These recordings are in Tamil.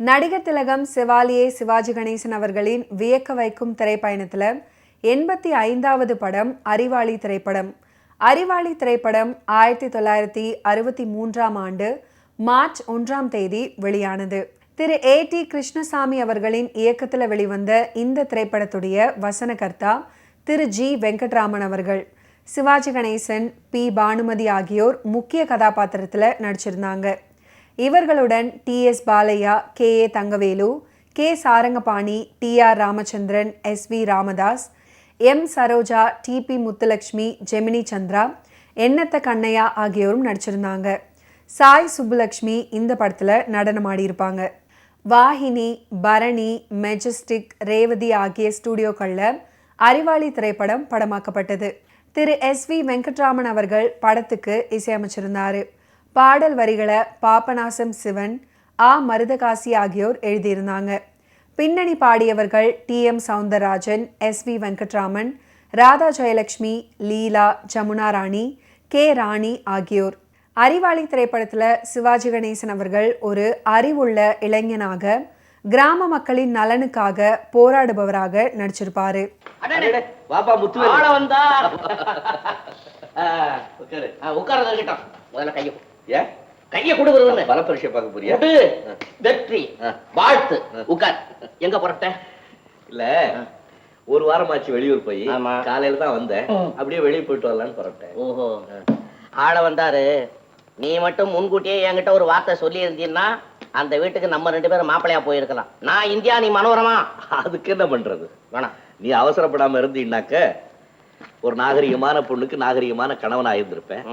நடிகர் திலகம் செவாலியே சிவாஜி கணேசன் அவர்களின் வியக்க வைக்கும் திரைப்பயணத்தில் 85வது படம் அறிவாளி திரைப்படம். அறிவாளி திரைப்படம் 1963ஆம் ஆண்டு மார்ச் 1ஆம் தேதி வெளியானது. திரு A.T. கிருஷ்ணசாமி அவர்களின் இயக்கத்தில் வெளிவந்த இந்த திரைப்படத்துடைய வசனகர்த்தா திரு G. வெங்கட்ராமன் அவர்கள். சிவாஜி கணேசன், P. பானுமதி ஆகியோர் முக்கிய கதாபாத்திரத்தில் நடிச்சிருந்தாங்க. இவர்களுடன் T.S. Balaiah, K.A. Thangavelu, K. Sarangapani, T.R. Ramachandran, S.V. Ramadoss, M. Saroja, T.P. Muthulakshmi, Gemini Chandra, எண்ணத்த Kannaiya ஆகியோரும் நடிச்சிருந்தாங்க. சாய் சுப்புலட்சுமி இந்த படத்தில் நடனமாடியிருப்பாங்க. வாஹினி, பரணி, மெஜஸ்டிக், ரேவதி ஆகிய ஸ்டூடியோக்களில் அறிவாளி திரைப்படம் படமாக்கப்பட்டது. திரு S.V. வெங்கட்ராமன் அவர்கள் படத்துக்கு இசையமைச்சிருந்தார். பாடல் வரிகளை பாபநாசம் சிவன், ஆ. மருதகாசி ஆகியோர் எழுதியிருந்தாங்க. பின்னணி பாடியவர்கள் T.M. சவுந்தரராஜன், S.V. வெங்கட்ராமன், ராதா ஜெயலட்சுமி, லீலா, ஜமுனா ராணி, K. ராணி ஆகியோர். அறிவாளி திரைப்படத்தில் சிவாஜி கணேசன் அவர்கள் ஒரு அறிவுள்ள இளைஞனாக கிராம மக்களின் நலனுக்காக போராடுபவராக நடிச்சிருப்பாரு. கைய கொடுக்குறது பல பரிசை பார்க்க போறியா? வெற்றி வாழ்த்து உட்கார். எங்க புறப்பட்ட? இல்ல, ஒரு வாரமாச்சு வெளியூர் போய் காலையில தான் வந்தேன். அப்படியே வெளியே போயிட்டு வரலான்னு புறப்பட்டேன். ஓஹோ, ஆள வந்தாரு. நீ மட்டும் முன்கூட்டியே என்கிட்ட ஒரு வார்த்தை சொல்லி இருந்தீன்னா அந்த வீட்டுக்கு நம்ம 2 பேரும் மாப்பிளையா போயிருக்கலாம். நான் இந்தியா, நீ மனோரமா. அதுக்கு என்ன பண்றது? வேணாம், நீ அவசரப்படாம இருந்தீன்னாக்க ஒரு நாகரிகமான பொண்ணுக்கு நாகரிகமான கணவனா இருந்திருப்பேன்.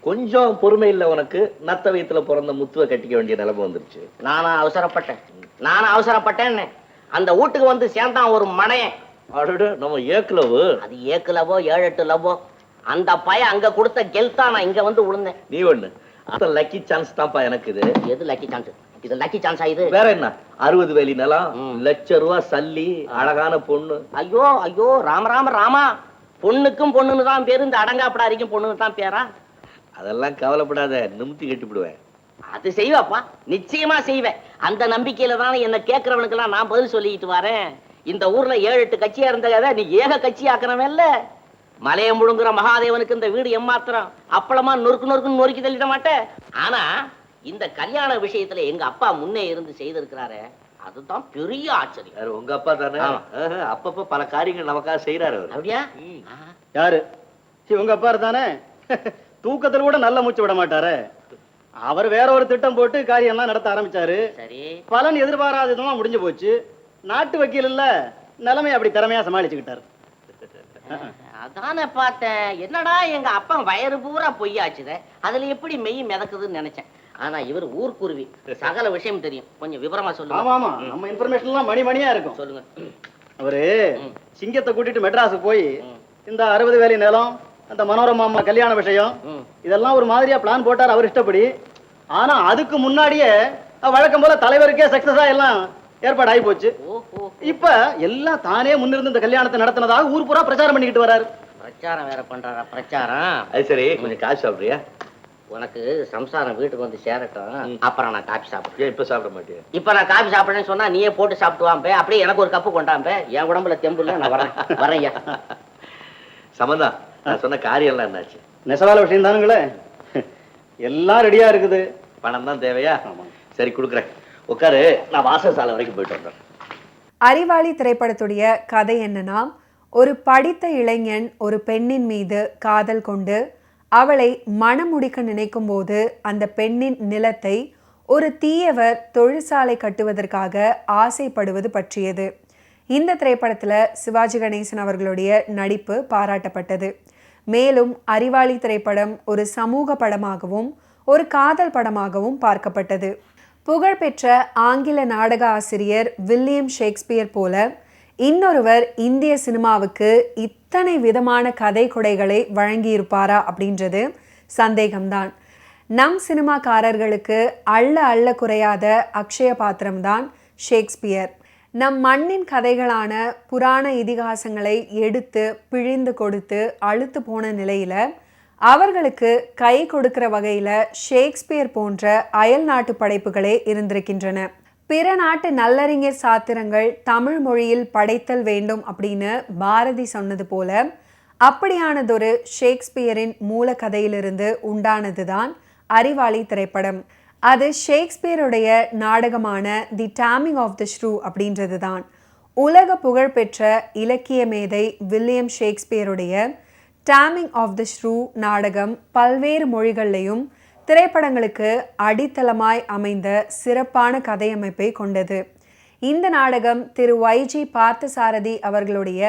கொஞ்சம் பொறுமை இல்லை உனக்கு. நத்த வயித்துல பிறந்த முத்துவை கட்டிக்க வேண்டிய நிலைமை வந்துருச்சு. நானும் அவசரப்பட்டேன். அந்த வீட்டுக்கு வந்து சேர்ந்தான் ஒரு மனையன். நம்ம ஏக்குலவு. அது ஏக்குலவோ 7-8 லவோ. அந்த பையன் அங்க கொடுத்த கெல்தா நான் இங்க வந்து விழுந்தேன். நீ ஒண்ணு லக்கி சான்ஸ் தான்ப்பா எனக்கு. இது எது லக்கி சான்ஸ்? இது லக்கி சான்ஸ் ஆயுது. வேற என்ன? 60 வேலி நிலம், ₹1,00,000 சல்லி, அழகான பொண்ணு. ஐயோ ஐயோ, ராமா, பொண்ணுக்கும் பொண்ணுன்னு தான் பேரு. இந்த அடங்காப்படாரிக்கும் பொண்ணுன்னு தான் பேரா? அதெல்லாம் கவலைப்படாத, நிமித்தி கட்டிவிடுவேன். அது செய்வாப்பா, நிச்சயமா செய்வேன். அந்த நம்பிக்கையில தான் என்ன கேட்கறவனுக்கெல்லாம் நான் பதில் சொல்லிட்டு வரேன். இந்த ஊர்ல 7-8 கட்சியா இருந்தத நீ ஏக கட்சி ஆக்கறவன் இல்ல. மலையை முழுங்குற மகாதேவனுக்கு இந்த வீடு எம்மாத்திரம் அப்பளமா நொறுக்குன்னு நொறுக்கி தள்ளிட மாட்டேன். ஆனா இந்த கல்யாண விஷயத்துல எங்க அப்பா முன்னே இருந்து செய்திருக்கிறாரு, அதுதான் பெரிய ஆச்சரியம். உங்க அப்பா தானே? அப்பப்ப பல காரியங்கள் நமக்காக செய்யறாரு. அப்படியா? யாரு? உங்க அப்பா தானே? தூக்கத்துல கூட நல்ல மூச்சு விட மாட்டாரு. அவர் வேற ஒரு திட்டம் போட்டு காரியம்லாம் நடத்த ஆரம்பிச்சாரு. சரி, பலன் எதிர்பாராத விதமா முடிஞ்சு போச்சு. நாட்டு வக்கீல் இல்ல, நிலைமை அப்படி திறமையா சமாளிச்சுக்கிட்டாரு. அதானே பார்த்தேன். என்னடா எங்க அப்பா வயறு பூரா பொய்யாச்சுத, அதுல எப்படி மெய் மிதக்குதுன்னு நினைச்சேன். ஆனா இவர் ஊர்க்குருவி, சகல விஷயம் தெரியும். கொஞ்சம் விவரமா சொல்லுங்க. ஆமா, நம்ம இன்ஃபர்மேஷன் எல்லாம் மணிமணியா இருக்கும். சொல்லுங்க. அவரு சிங்கத்தை கூட்டிட்டு மெட்ராஸுக்கு போய் இந்த 60 வேலி நிலம், அந்த மனோரமா கல்யாண விஷயம், இதெல்லாம் ஒரு மாதிரியா பிளான் போட்டார் அவர் இஷ்டப்படி. ஆனா அதுக்கு முன்னாடியே வழக்கம் போல தலைவருக்கே சக்சஸா எல்லாம் ஏற்பாடு ஆகி போச்சு. இப்ப எல்லாம் தானே முன்னிருந்து இந்த கல்யாணத்தை நடத்தினதாக ஊர் பூரா பிரச்சாரம் பண்ணிக்கிட்டு வராரு. பிரச்சாரம் வேற பண்றாரா? பிரச்சாரம். அது சரி, கொஞ்சம் காசு சாப்பிடுறியா? உனக்கு சம்சாரம் வீட்டுக்கு வந்து சேரட்டும், அப்புறம் நான் காபி சாப்பிடுறேன். இப்ப சாப்பிட மாட்டேன். இப்ப நான் காபி சாப்பிடுறேன்னு சொன்னா நீயே போட்டு சாப்பிட்டுவாம்பே. அப்படியே எனக்கு ஒரு கப்பு கொண்டாம்பே. என் உடம்புல தெம்புல நான் வரேன். சமந்தா, நான் சொன்ன காரியம் எல்லாம் என்னாச்சு? நெசவால விஷயம் தானுங்களே, எல்லாம் ரெடியா இருக்குது. பணம் தான் தேவையா? சரி, கொடுக்குறேன். உட்காரு, நான் வாசசாலை வரைக்கும் போயிட்டு வந்தேன். அறிவாளி திரைப்படத்துடைய கதை என்னன்னா, ஒரு படித்த இளைஞன் ஒரு பெண்ணின் மீது காதல் கொண்டு அவளை மணமுடிக்க நினைக்கும் போது அந்த பெண்ணின் நிலத்தை ஒரு தீயவர் தொழிற்சாலை கட்டுவதற்காக ஆசைப்படுவது பற்றியது. இந்த திரைப்படத்தில் சிவாஜி கணேசன் அவர்களுடைய நடிப்பு பாராட்டப்பட்டது. மேலும் அறிவாளி திரைப்படம் ஒரு சமூக படமாகவும் ஒரு காதல் படமாகவும் பார்க்கப்பட்டது. புகழ்பெற்ற ஆங்கில நாடக ஆசிரியர் வில்லியம் ஷேக்ஸ்பியர் போல இன்னொருவர் இந்திய சினிமாவுக்கு இத்தனை விதமான கதை கொடைகளை வழங்கியிருப்பாரா அப்படின்றது சந்தேகம்தான். நம் சினிமாக்காரர்களுக்கு அள்ள குறையாத அக்ஷய பாத்திரம்தான் ஷேக்ஸ்பியர். நம் மண்ணின் கதைகளான புராண இதிகாசங்களை எடுத்து பிழிந்து கொடுத்து அழுத்து போன நிலையில அவர்களுக்கு கை கொடுக்கிற வகையில ஷேக்ஸ்பியர் போன்ற அயல் நாட்டு படைப்புகளே இருந்திருக்கின்றன. பிற நாட்டு நல்லறிஞர் சாத்திரங்கள் தமிழ் மொழியில் படைத்தல் வேண்டும் அப்படின்னு பாரதி சொன்னது போல அப்படியானதொரு ஷேக்ஸ்பியரின் மூல கதையிலிருந்து உண்டானதுதான் அறிவாளி திரைப்படம். அது ஷேக்ஸ்பியருடைய நாடகமான தி டாமிங் ஆஃப் த ஷ்ரூ அப்படின்றது தான். உலக புகழ்பெற்ற இலக்கிய மேதை வில்லியம் ஷேக்ஸ்பியருடைய டாமிங் ஆஃப் த ஷ்ரூ நாடகம் பல்வேறு மொழிகள்லையும் திரைப்படங்களுக்கு அடித்தளமாய் அமைந்த சிறப்பான கதையமைப்பை கொண்டது. இந்த நாடகம் திரு YG பார்த்தசாரதி அவர்களுடைய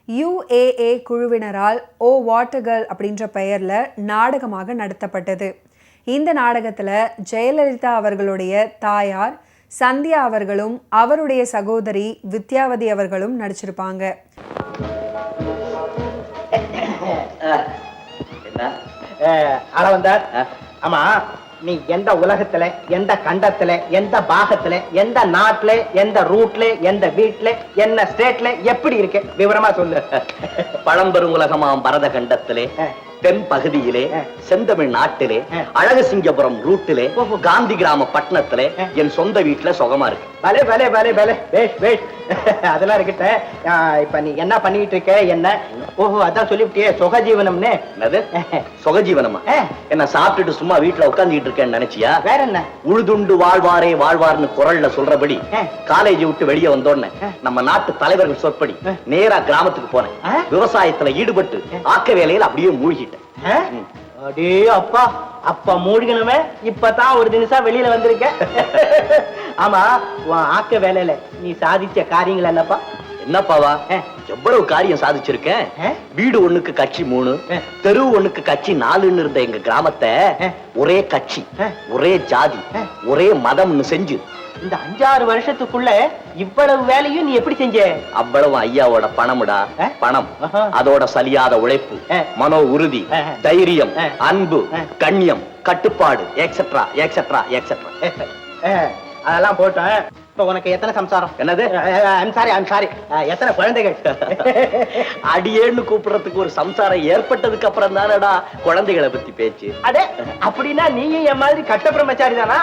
UAA குழுவினரால் ஓ வாட்டர்கர்ல் அப்படின்ற பெயரில் நாடகமாக நடத்தப்பட்டது. இந்த நாடகத்தில் ஜெயலலிதா அவர்களுடைய தாயார் சந்தியா அவர்களும் அவருடைய சகோதரி வித்யாவதி அவர்களும் நடிச்சிருப்பாங்க. அளவந்தார், ஆமா நீ எந்த உலகத்துல, எந்த கண்டத்துல, எந்த பாகத்துல, எந்த நாட்டுல, எந்த ரூட்ல, எந்த வீட்ல, என்ன ஸ்டேட்ல எப்படி இருக்கு விவரமா சொல்லு. பழம்பெரும் உலகமாம் பரத கண்டத்திலே, தென் பகுதியிலே, செந்தமிழ் நாட்டிலே, அழகசிங்கபுரம் ரூட்டிலே, காந்தி கிராம பட்டணத்திலே, என் சொந்த வீட்டுல சுகமா இருக்கு. பலே பலே பலே பலே, வேஷ் வேஷ். அதெல்லாம் இருக்கட்ட, இப்ப நீ என்ன பண்ணிட்டு இருக்க என்ன? ஓஹோ, அதான் சொல்லிவிட்டியே சுகஜீவனம்னு. என்னது சுகஜீவனமா? என்ன சாப்பிட்டுட்டு சும்மா வீட்டுல உட்காந்துட்டு இருக்கேன்னு நினைச்சியா? வேற என்ன? உழுதுண்டு வாழ்வாரே வாழ்வார்னு குரல்ல சொல்றபடி காலேஜ் விட்டு வெளியே வந்தோடனே நம்ம நாட்டு தலைவர்கள் சொற்படி நேரா கிராமத்துக்கு போனேன். விவசாயத்துல ஈடுபட்டு ஆக்க வேலையில அப்படியே மூழ்கிட்டேன். அடே அப்பா, அப்ப மூழ்கணுமே இப்பதான் ஒரு தினசா வெளியில வந்திருக்க. ஆமா, உன் ஆக்க வேலையில நீ சாதிச்ச காரியங்கள் என்னப்பா? என்னப்பாவா, எவ்வளவு காரியம் சாதிச்சிருக்கேன். வீடு ஒண்ணுக்கு கட்சி 3, தெரு ஒண்ணுக்கு கட்சி 4ன்னு இருந்த எங்க கிராமத்தை ஒரே கட்சி, ஒரே ஜாதி, ஒரே மதம்னு செஞ்சு இந்த 5-6 வருஷத்துக்குள்ள இவ்வளவு வேலையும் நீ எப்படி செஞ்ச? அவ்வளவு ஐயாவோட பணமுடா. பணம், அதோட சலியாத உழைப்பு, மனோ உறுதி, தைரியம், அன்பு, கண்ணியம், கட்டுப்பாடு, எக்ஸெட்ரா எக்ஸெட்ரா எக்ஸெட்ரா. அதெல்லாம் போட்டேன். இப்ப உனக்கு எத்தனை சம்சாரம்? என்னது? ஐம் சாரி, எத்தனை குழந்தைகள்? அடியேன்னு கூப்பிடுறதுக்கு ஒரு சம்சாரம் ஏற்பட்டதுக்கு அப்புறம் தானடா குழந்தைகளை பத்தி பேச்சு. அடே, அப்படின்னா நீயும் என் மாதிரி கட்ட பிரம்மச்சாரி தானா?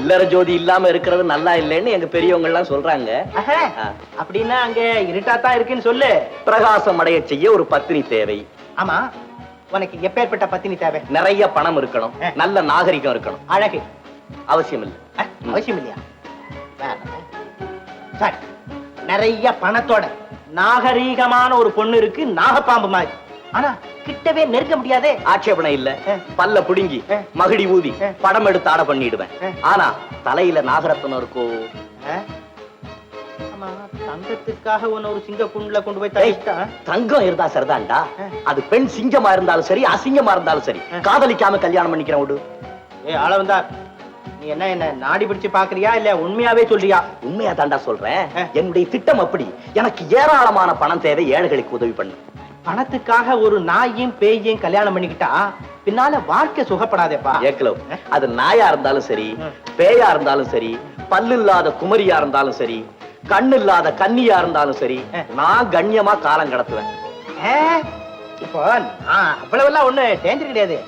இல்லற ஜோதி இல்லாம இருக்கிறது நல்லா இல்லைன்னு எங்க பெரியவங்க எல்லாம் சொல்றாங்க. அப்படின்னா அங்க இருட்டாத்தான் இருக்குன்னு சொல்லு. பிரகாசம் அடைய செய்ய ஒரு பத்தினி தேவை. ஆமா, உனக்கு எப்பேற்பட்ட பத்தினி தேவை? நிறைய பணம் இருக்கணும், நல்ல நாகரிகம் இருக்கணும். அழகு அவசியம் இல்லை. அவசியம் இல்லையா? சரி, நிறைய பணத்தோட நாகரீகமான ஒரு பொண்ணு இருக்கு, நாகப்பாம்பு மாதிரி. ஆனா கிட்டவே நெருங்க முடியாதே. ஆட்சேபணம் இல்ல. பல்ல புடுங்கி மகிடி ஊதி படம் எடுத்து ஆட பண்ணிடுவேன். ஆனா தலையில நாகரத்னம் இருக்கோ? தங்கத்துக்காக உன்ன ஒரு சிங்க குண்டுல கொண்டு போய் தங்கம் இருந்தா சரிதான்டா. அது பெண் சிங்கமா இருந்தாலும் சரி, அசிங்கமா இருந்தாலும் சரி, காதலிக்காம கல்யாணம் பண்ணிக்கிறேன் விடு. அளவந்தா, நீ என்ன நாடி பிடிச்சு பாக்குறியா இல்ல உண்மையாவே சொல்றியா? உண்மையா தாண்டா சொல்றேன். என்னுடைய திட்டம் அப்படி. எனக்கு ஏராளமான பணம் தேவை, ஏழைகளுக்கு உதவி பண்ணு. பணத்துக்காக ஒரு நாயையும் பேயையும் கல்யாணம் பண்ணிக்கிட்டா பின்னால வாழ்க்கை சுகப்படாதேப்பா. ஏக்கலோ, அது நாயா இருந்தாலும் சரி, பேயா இருந்தாலும் சரி, பல்லு இல்லாத குமரியா இருந்தாலும் சரி, கண்ணு இல்லாத கன்னியா இருந்தாலும் சரி, நான் கண்ணியமா காலம் கடத்துவேன். இப்போ நான் அவ்வளவெல்லாம் ஒண்ணு டேஞ்சர் கிடையாது.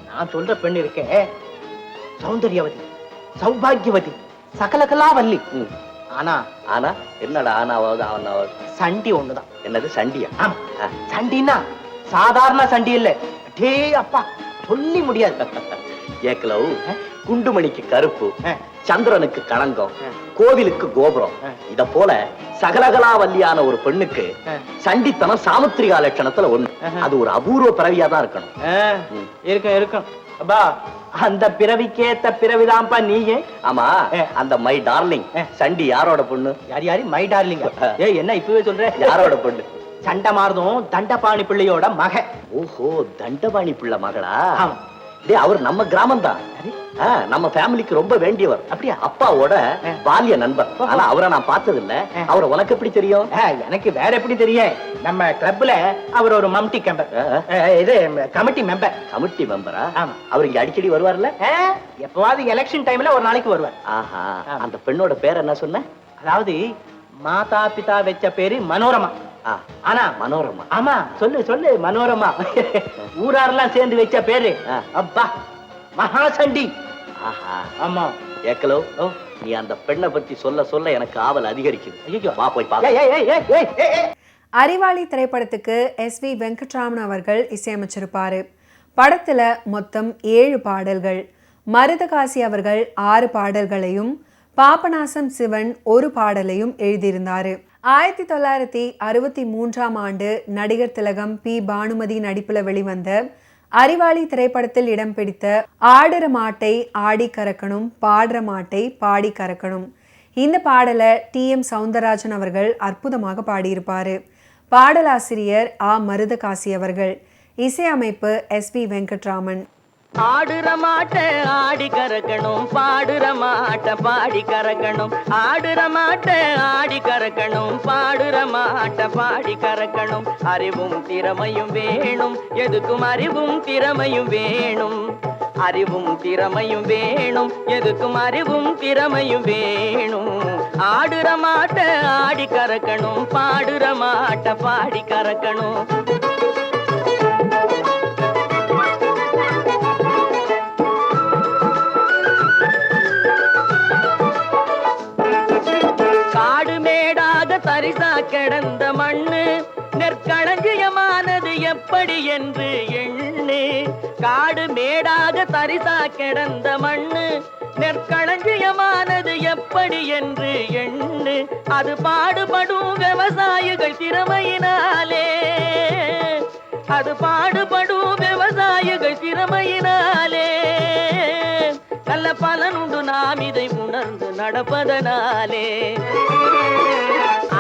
நான் சொல்ற பெண் இருக்கே, சௌந்தர்யவதி, சௌபாகியவதி, சகலகலாவல்லி. ஆனா ஆனா என்னடா ஆனாவது? அவனாவது சண்டி ஒண்ணுதான். என்னது சண்டியா? சண்டின்னா சாதாரண சண்டி இல்ல. டே அப்பா, சொல்லி முடியாது. ஏக்கலவு, குண்டுமணிக்கு கருப்பு, சந்திரனுக்கு களங்கம், கோவிலுக்கு கோபுரம், இத போல சகலகலாவல்லியான ஒரு பெண்ணுக்கு சண்டித்தனம் சாமுத்திரிகா லட்சணத்துல ஒண்ணு. அது ஒரு அபூர்வ பிறவியா தான் இருக்கணும். இருக்கும் அப்பா, அந்த பிறவிக்கேத்த பிறவிதான்ப்பா நீயே. ஆமா, அந்த மை டார்லிங் சண்டி யாரோட பொண்ணு? யாரு மை டார்லிங்? என்ன இப்பவே சொல்ற? யாரோட பொண்ணு? சண்டமாரதும் தண்டபாணி பிள்ளையோட மக. ஓஹோ, தண்டபாணி பிள்ளை மகளா? அவர் நம்ம கிராமம் தான். நம்ம ஃபேமிலிக்கு ரொம்ப வேண்டியவர். அப்படியே அப்பாவோட பால்ய நண்பர். ஆனா அவரை நான் பார்த்தது இல்ல. அவரை உனக்கு எப்படி தெரியும்? எனக்கு வேற எப்படி தெரியும்? நம்ம கிளப்ல அவர் ஒரு மம்டி கமிட்டி மெம்பர். கமிட்டி மெம்பரா? அவர் இங்க அடிக்கடி வருவார்ல? எப்பவாவது எலெக்ஷன் டைம்ல ஒரு நாளைக்கு வருவார். ஆஹா, அந்த பெண்ணோட பேர் என்ன சொன்ன? அதாவது மாதா பிதா வச்ச பேரு மனோரமா. ஆனா மனோரமா? ஆமா, சொல்லு மனோரமா. ஊராரெல்லாம் சேர்ந்து வச்ச பேரு அப்பா மகாசண்டி. ஆஹா, ஆமா. ஏக்கலோ, நீ அந்த பெண்ணை பத்தி சொல்ல சொல்ல எனக்கு ஆவல் அதிகரிக்குது. ஐயோ, வா போய் ஏய், ஏய், ஏய், ஏய், ஏய், ஏய், ஏய். அறிவாளி திரைப்படத்துக்கு SV வெங்கட்ராமன் அவர்கள் இசையமைச்சிருப்பாரு. படத்துல மொத்தம் 7 பாடல்கள். மருதகாசி அவர்கள் 6 பாடல்களையும் பாபநாசம் சிவன் 1 பாடலையும் எழுதியிருந்தாரு. 1963ஆம் ஆண்டு நடிகர் திலகம் P. பானுமதி நடிப்புல வெளிவந்த அறிவாளி திரைப்படத்தில் இடம் பிடித்த ஆடுற மாட்டை ஆடி கறக்கணும், பாடுற மாட்டை பாடி கறக்கணும், இந்த பாடலை TM சௌந்தரராஜன் அவர்கள் அற்புதமாக பாடியிருப்பாரு. பாடலாசிரியர் மருதகாசி அவர்கள். இசையமைப்பு SV வெங்கட்ராமன். ஆடுற மாட்ட ஆடி கறக்கணும், பாடுற மாட்ட பாடி கறக்கணும், ஆடுற மாட்ட ஆடி கறக்கணும், பாடுற மாட்ட பாடி கறக்கணும். அறிவும் திறமையும் வேணும், எதுக்கும் அறிவும் திறமையும் வேணும், அறிவும் திறமையும் வேணும், எதுக்கும் அறிவும் திறமையும் வேணும். ஆடுற மாட்ட ஆடி கறக்கணும், பாடுற மாட்ட பாடி கறக்கணும். காடு மேடாக தரிசா கிடந்த மண்ணு நெற்களஞ்சியமானது எப்படி என்று எண்ணு. காடு மேடாக தரிசா கிடந்த மண்ணு நெற்களஞ்சியமானது எப்படி என்று எண்ணு. அது பாடுபடும் விவசாயிகள் திறமையினாலே, அது பாடுபடும் விவசாயிகள் திறமையினாலே. நல்ல பலனுண்டு நாம் இதை உணர்ந்து நடப்பதனாலே.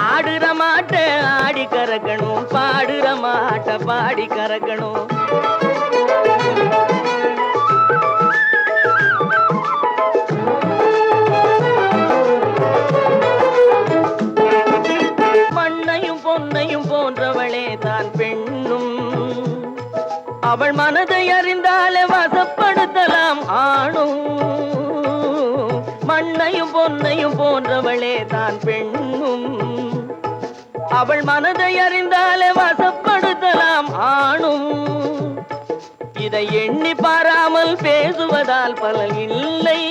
ஆடுற மாட்ட ஆடி கறக்கணும், பாடுற மாட்ட பாடி கறக்கணும். மண்ணையும் பொன்னையும் போன்றவளே தான் பெண்ணும், அவள் மனதை அறிந்தாலே வசப்படுத்தலாம் ஆணும். மண்ணையும் பொன்னையும் போன்றவளே தான் பெண்ணும், அவள் மனதை அறிந்தாலே வசப்படுத்தலாம் ஆணும். இதை எண்ணி பாராமல் பேசுவதால் பலன் இல்லை.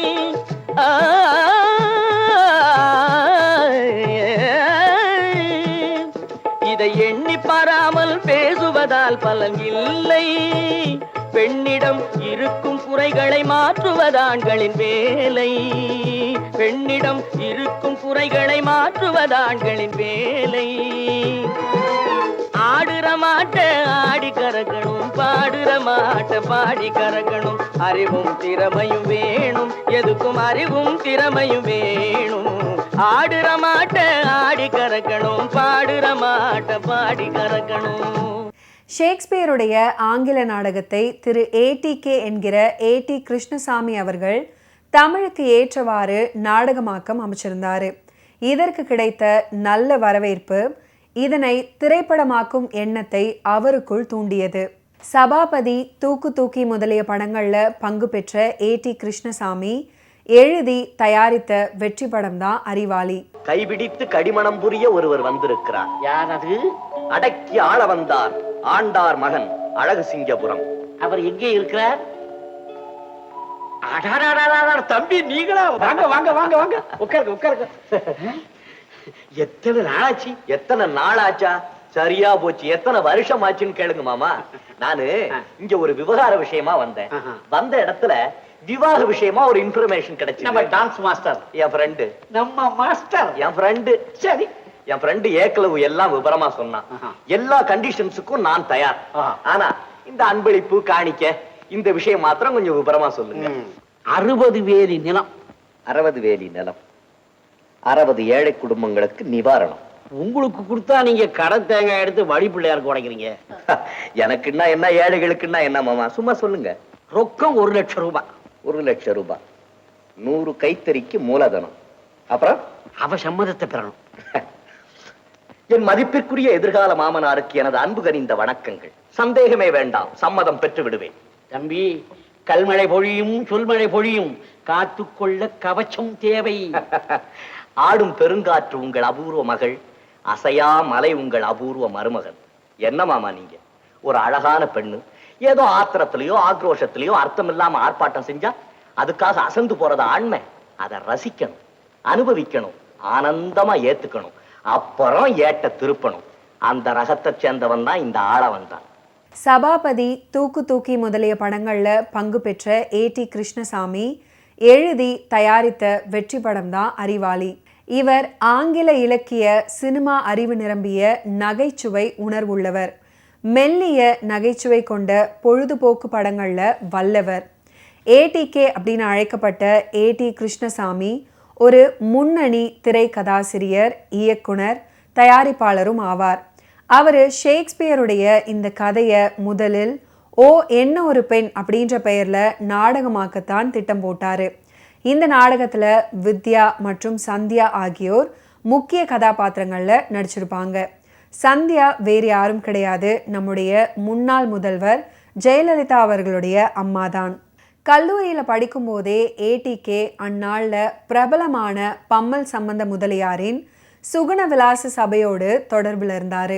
இதை எண்ணி பாராமல் பேசுவதால் பலன் இல்லை. பெண்ணிடம் இருக்கும் குறைகளை மாற்றுவதாண்களின் வேலை, பெண்ணிடம் இருக்கும் குறைகளை மாற்றுவதாண்களின் வேலை. ஆடுற மாட்ட ஆடி கறக்கணும், பாடுற மாட்ட பாடி கறக்கணும். அறிவும் திறமையும் வேணும், எதுக்கும் அறிவும் திறமையும் வேணும். ஆடுற மாட்ட ஆடி கறக்கணும், பாடுற மாட்ட பாடி கறக்கணும். ஷேக்ஸ்பியருடைய ஆங்கில நாடகத்தை திரு ATK என்கிற AT கிருஷ்ணசாமி அவர்கள் தமிழுக்கு ஏற்றவாறு நாடகமாக்கம் அமைச்சிருந்தாரு. இதற்கு கிடைத்த நல்ல வரவேற்பு இதனை திரைப்படமாக்கும் எண்ணத்தை அவருக்குள் தூண்டியது. சபாபதி, தூக்கு தூக்கி முதலிய படங்கள்ல பங்கு பெற்ற AT கிருஷ்ணசாமி எழுதி தயாரித்த வெற்றி படம் தான் அறிவாளி. கைபிடித்து கடிமணம் புரிய ஒருவர் வந்திருக்கிறார். யார் அது? அடக்கி ஆள வந்தார் ஆண்டார் மகன் அழகு சிங்கபுரம். அவர் எங்கே இருக்கிறார்? தம்பி நீங்களா? வாங்க வாங்க வாங்க வாங்க, உட்காருங்க உட்காருங்க. எத்தனை நாளாச்சு? எத்தனை நாளாச்சா? சரியா போச்சு. எத்தனை வருஷம் ஆச்சுன்னு கேளுங்க மாமா. நானு இங்க ஒரு விவகார விஷயமா வந்தேன். வந்த இடத்துல விவாக விஷயமா ஒரு இன்ஃபர்மேஷன் கிடைச்சு. நம்ம டான்ஸ் மாஸ்டர், என் ஃப்ரெண்டு, நம்ம மாஸ்டர், என் ஃப்ரெண்டு. சரி, என் ஃப்ரெண்டு ஏக்களவு எல்லாம் விவரமா சொன்னான். எல்லா கண்டிஷன்ஸுக்கும் நான் தயார். ஆனா இந்த அன்பளிப்பு காணிக்க இந்த விஷயம் மாத்திரம் கொஞ்சம் விவரமா சொல்லுங்க. 60 வேலி நிலம். 60 வேலி நிலம், 60 ஏழை குடும்பங்களுக்கு நிவாரணம். உங்களுக்கு கொடுத்தா நீங்க கடை தேங்காய் எடுத்து வழி பிள்ளையாருக்கு உடைக்கிறீங்க. எனக்குன்னா என்ன, ஏழைகளுக்குன்னா என்ன மாமா? சும்மா சொல்லுங்க. ரொக்கம் 1 லட்சம் ரூபாய். 1 லட்சம் ரூபாய், 100 கைத்தறிக்கு மூலதனம். அப்புறம் அவ சம்மதத்தை பெறணும். என் மதிப்பிற்குரிய எதிர்கால மாமனாருக்கு எனது அன்பு கனிந்த வணக்கங்கள். சந்தேகமே வேண்டாம், சம்மதம் பெற்று விடுவேன். தம்பி, கல்மழை பொழியும் சொல்மழை பொழியும், காத்துக்கொள்ள கவச்சம் தேவை. ஆடும் பெருங்காற்று உங்கள் அபூர்வ மகள், அசையா மலை உங்கள் அபூர்வ மருமகன். என்ன மாமா நீங்க? ஒரு அழகான பெண்ணு ஏதோ ஆத்திரத்திலயோ ஆக்ரோஷத்திலயோ அர்த்தம் இல்லாம ஆர்ப்பாட்டம் செஞ்சா அதுக்காக அசந்து போறது ஆண்மை. அதை ரசிக்கணும். அனுபவிக்கணும், ஆனந்தமா ஏத்துக்கணும், அப்புறம் ஏட்ட திருப்பணும். அந்த ரகத்தை சேர்ந்தவன் தான் இந்த ஆளவன் தான். சபாபதி, தூக்கு தூக்கி முதலிய படங்கள்ல பங்கு பெற்ற ஏடி கிருஷ்ணசாமி எழுதி தயாரித்த வெற்றி படம் தான் அறிவாளி. இவர் ஆங்கில இலக்கிய சினிமா அறிவு நிரம்பிய நகைச்சுவை உணர்வுள்ளவர். மெல்லிய நகைச்சுவை கொண்ட பொழுதுபோக்கு படங்கள்ல வல்லவர். ஏடிகே அப்படின்னு அழைக்கப்பட்ட ஏடி கிருஷ்ணசாமி ஒரு முன்னணி திரை கதாசிரியர், இயக்குனர், தயாரிப்பாளரும் ஆவார். அவர் ஷேக்ஸ்பியருடைய இந்த கதையை முதலில் ஓ என்ன ஒரு பெண் அப்படின்ற பெயரில் நாடகமாக்கத்தான் திட்டம் போட்டார். இந்த நாடகத்தில் வித்யா மற்றும் சந்தியா ஆகியோர் முக்கிய கதாபாத்திரங்களில் நடிச்சிருப்பாங்க. சந்தியா வேறு யாரும் கிடையாது, நம்முடைய முன்னாள் முதல்வர் ஜெயலலிதா அவர்களுடைய அம்மாதான். கல்லூரியில் படிக்கும்போதே ஏடிகே அந்நாளில் பிரபலமான பம்மல் சம்பந்த முதலியாரின் சுகுண விலாச சபையோடு தொடர்பில் இருந்தார்.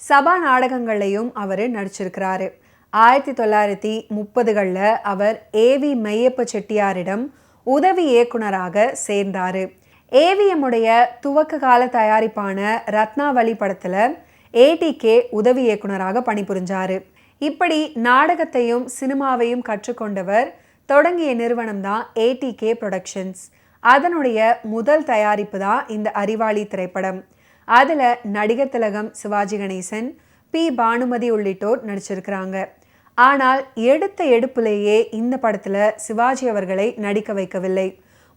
சபா நாடகங்களையும் அவர் நடிச்சிருக்கிறாரு. 1930களில் அவர் ஏவி மெய்யப்ப செட்டியாரிடம் உதவி இயக்குனராக சேர்ந்தார். ஏவிஎம்முடைய துவக்க கால தயாரிப்பான ரத்னாவளி படத்தில் ஏடிகே உதவி இயக்குனராக பணிபுரிஞ்சார். இப்படி நாடகத்தையும் சினிமாவையும் கற்றுக்கொண்டவர் தொடங்கிய நிறுவனம் தான் ஏடிகே புரொடக்ஷன்ஸ். அதனுடைய முதல் தயாரிப்பு தான் இந்த அறிவாளி திரைப்படம். அதில் நடிகர் திலகம் சிவாஜி கணேசன், பி பானுமதி உள்ளிட்டோர் நடிச்சிருக்கிறாங்க. ஆனால் எடுத்த எடுப்புலேயே இந்த படத்தில் சிவாஜி அவர்களை நடிக்க வைக்கவில்லை.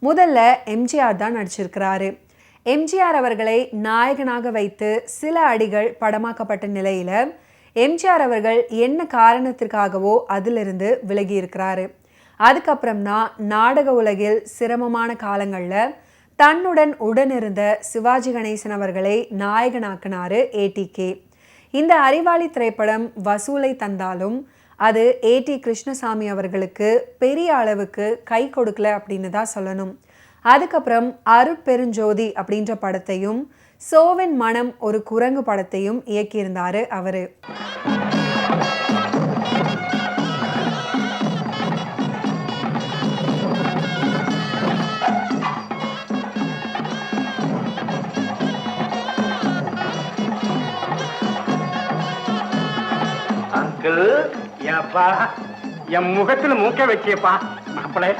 முதல்ல எம்ஜிஆர் தான் நடிச்சிருக்கிறாரு. எம்ஜிஆர் அவர்களை நாயகனாக வைத்து சில அடிகள் படமாக்கப்பட்ட நிலையில் எம்ஜிஆர் அவர்கள் என்ன காரணத்திற்காகவோ அதிலிருந்து விலகி இருக்கிறாரு. அதுக்கப்புறம் தான் நாடக உலகில் சிரமமான காலங்களில் தன்னுடன் உடனிருந்த சிவாஜி கணேசன் அவர்களை நாயகனாக்கினாரு ஏடிகே. இந்த அறிவாளி திரைப்படம் வசூலை தந்தாலும் அது ஏடி கிருஷ்ணசாமி அவர்களுக்கு பெரிய அளவுக்கு கை கொடுக்கல அப்படின்னு தான் சொல்லணும். அதுக்கப்புறம் அருட்பெருஞ்சோதி அப்படின்ற படத்தையும் சோவின் மனம் ஒரு குரங்கு படத்தையும் இயக்கியிருந்தாரு அவரு. ஏப்பா என் முகத்துல மூக்க வச்சியப்பா மாப்பிள்ளை,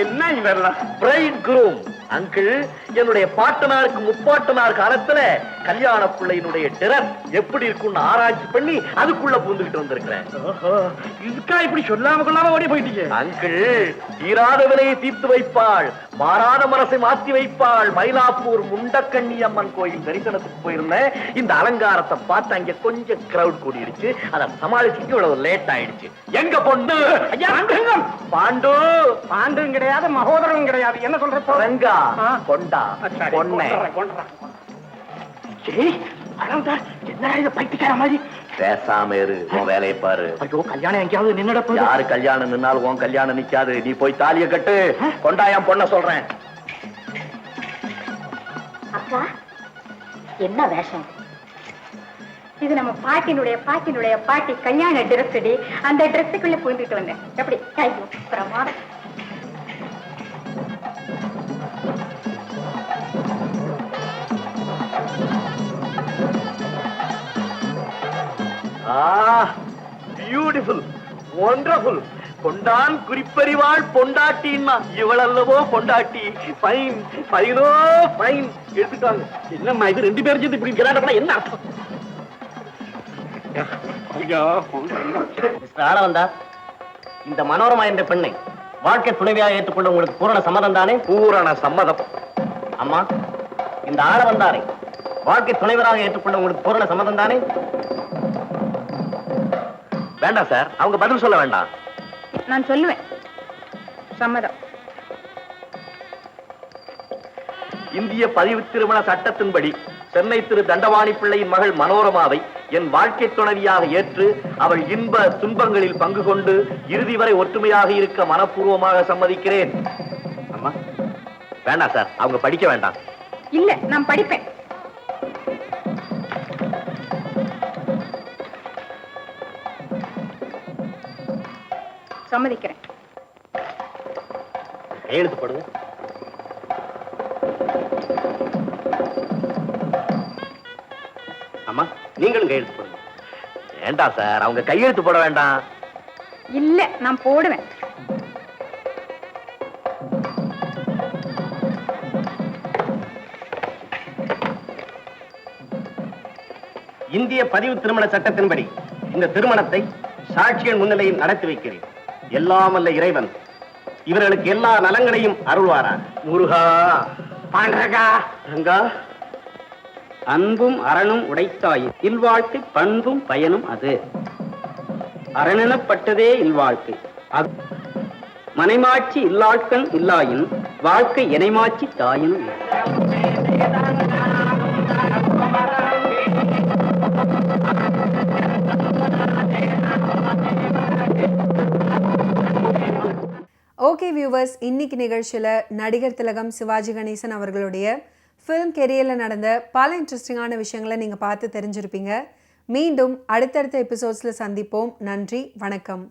என்ன இவரெல்லாம்? பிரைட் குரூம் அங்கிள், என்னுடைய பாட்டனாருக்கு முப்பாட்டனார் காலத்துல கல்யாண பிள்ளையினுடைய டிரஸ் எப்படி இருக்கும்னு ஆராய்ச்சி பண்ணி அதுக்குள்ள பூந்துகிட்டு வந்திருக்கிறேன். இதுக்கா இப்படி சொல்லாம கொள்ளாம ஓடி போயிட்டீங்க? அங்கிள், தீராத விலையை தீர்த்து வைப்பாள், மாறாத மனசை மாத்தி வைப்பாள். மயிலாப்பூர் முண்டக்கண்ணி அம்மன் கோயில் தரிசனத்துக்கு போயிருந்தேன். இந்த அலங்காரத்தை பார்த்து அங்க கொஞ்சம் கிரௌட் கூடிடுச்சு. அதை சமாளிச்சுட்டு இவ்வளவு லேட் ஆயிடுச்சு. எங்க பொண்ணு? பாண்டு. பாண்டும் கிடையாது, மகோதரவும் கிடையாது. என்ன சொல்ற? கொண்டா பொண்ணே. என்ன பைத்தியக்கார மாதிரி பேசாம இரு, உன் வேலையை பாரு. ஐயோ, கல்யாணம் எங்கேயாவது நின்னுட? யாரு கல்யாணம் நின்னாலும் உன் கல்யாணம் நிக்காது. நீ போய் தாலிய கட்டு. கொண்டா என் பொண்ண சொல்றேன். அக்கா, என்ன வேஷம் இது? நம்ம பாட்டினுடைய பாட்டி கல்யாண ட்ரெஸ் அடி. அந்த ட்ரெஸ்ஸுக்குள்ள புகுந்துட்டு வந்தேன். எப்படி? ஐயோ, பிரமாதம். Beautiful, wonderful. கொண்டான் குறிப்பறிவாள் பொண்டாட்டின்னா இவளல்லவோ பொண்டாட்டி. ஃபைன், ஃபைனோ ஃபைன். எடுத்துட்டாங்க. என்னம்மா இது? ரெண்டு பேரும் சேர்ந்து இப்படி விளையாட என்ன அர்த்தம்? ஆளவந்தா, இந்த மனோரமா என்ற பெண்ணை வாழ்க்கை துணைவியாக ஏற்றுக்கொள்ள உங்களுக்கு பூரண சம்மதம் தானே? பூரண சம்மதம். அம்மா, இந்த ஆளவந்தாரை வாழ்க்கை துணைவராக ஏற்றுக்கொள்ள உங்களுக்கு பூரண சம்மதம் தானே? வேண்டாம் சார், அவங்க பதில் சொல்ல வேண்டாம். நான் சொல்லுவேன், சம்மதம். இந்திய பதிவு திருமண சட்டத்தின்படி சென்னை திரு தண்டவாணி பிள்ளையின் மகள் மனோரமாவை என் வாழ்க்கை துணைவியாக ஏற்று அவள் இன்ப துன்பங்களில் பங்கு கொண்டு இறுதி வரை ஒற்றுமையாக இருக்க மனப்பூர்வமாக சம்மதிக்கிறேன். அம்மா, வேண்டாம் சார், அவங்க படிக்க வேண்டாம். இல்ல, நான் படிப்பேன். சம்மதிக்கிறேன். எழுத்து போடுங்க. நீங்களும் கையெழுத்து போடுங்க. வேண்டாம் சார், அவங்க கையெழுத்து போட வேண்டாம். இல்ல நான் போடுவேன். இந்திய பதிவு திருமண சட்டத்தின்படி இந்த திருமணத்தை சாட்சியின் முன்னிலையில் நடத்தி வைக்கிறேன். எல்லாம் அல்ல இறைவன் இவர்களுக்கு எல்லா நலங்களையும் அருள்வாரா. முருகா, பாண்டரகா, ரங்கா. அன்பும் அரணும் உடைத்தாயின் இல்வாழ்க்கை பண்பும் பயனும் அது. அரணெனப்பட்டதே இல்வாழ்க்கை. மனைமாட்சி இல்லாட்கண் இல்லாயின் வாழ்க்கை எனைமாட்சி தாயினும். ஓகே வியூவர்ஸ், இன்னைக்கு நிகழ்ச்சியில் நடிகர் திலகம் சிவாஜி கணேசன் அவர்களுடைய ஃபிலிம் கெரியரில் நடந்த பல இன்ட்ரெஸ்டிங்கான விஷயங்களை நீங்கள் பார்த்து தெரிஞ்சிருப்பீங்க. மீண்டும் அடுத்தடுத்த எபிசோட்ஸில் சந்திப்போம். நன்றி, வணக்கம்.